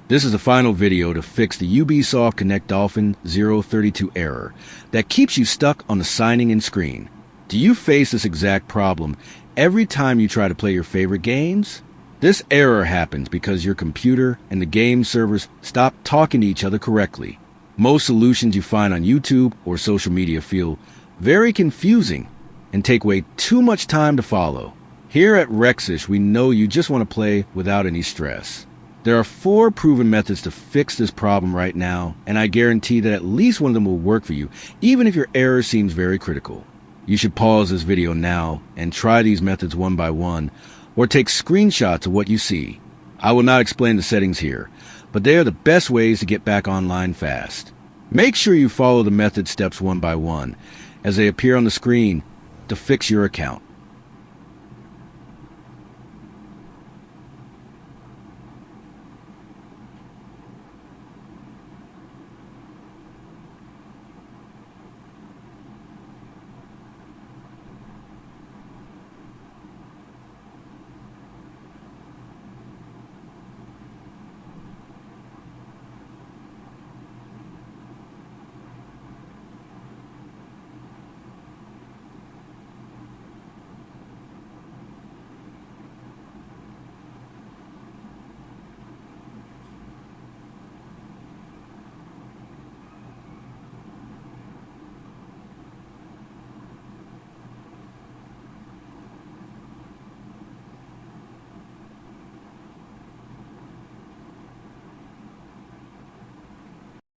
This is the final video to fix the Ubisoft Connect Dolphin 032 error that keeps you stuck on the signing in screen. Do you face this exact problem every time you try to play your favorite games? This error happens because your computer and the game servers stop talking to each other correctly. Most solutions you find on YouTube or social media feel very confusing and take way too much time to follow. Here at Rexish, we know you just want to play without any stress. There are 4 proven methods to fix this problem right now, and I guarantee that at least one of them will work for you, even if your error seems very critical. You should pause this video now and try these methods one by one, or take screenshots of what you see. I will not explain the settings here, but they are the best ways to get back online fast. Make sure you follow the method steps one by one, as they appear on the screen to fix your account.